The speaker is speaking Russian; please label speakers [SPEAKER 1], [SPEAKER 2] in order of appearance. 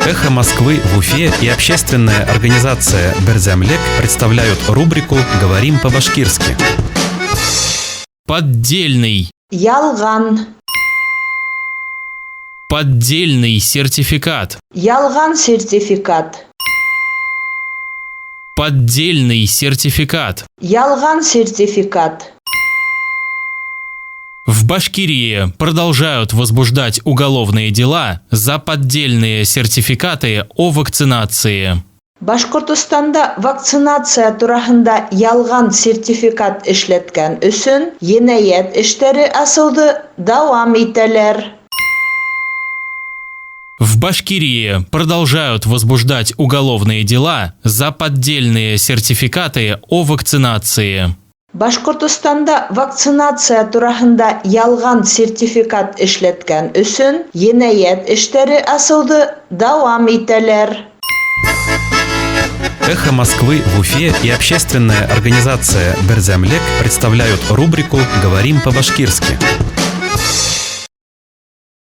[SPEAKER 1] «Эхо Москвы» в Уфе и общественная организация «Берзямлек» представляют рубрику «Говорим по-башкирски».
[SPEAKER 2] Поддельный.
[SPEAKER 3] Ялган.
[SPEAKER 2] Поддельный сертификат.
[SPEAKER 3] Ялган сертификат.
[SPEAKER 2] Поддельный сертификат.
[SPEAKER 3] Ялган сертификат.
[SPEAKER 2] В Башкирии продолжают возбуждать уголовные дела за поддельные сертификаты о вакцинации.
[SPEAKER 3] Башкортостанда вакцинация турасында ялган сертификат эшләткән өчен енәят эшләре асуды дәвам итәләр.
[SPEAKER 2] В Башкирии продолжают возбуждать уголовные дела за поддельные сертификаты о вакцинации.
[SPEAKER 3] Башкортостанда вакцинация турасында ялган сертификат эшләткән өчен енәят эшләре асуды дәвам итәләр.
[SPEAKER 1] «Эхо Москвы» в Уфе и общественная организация «Берзямлек» представляют рубрику «Говорим по-башкирски».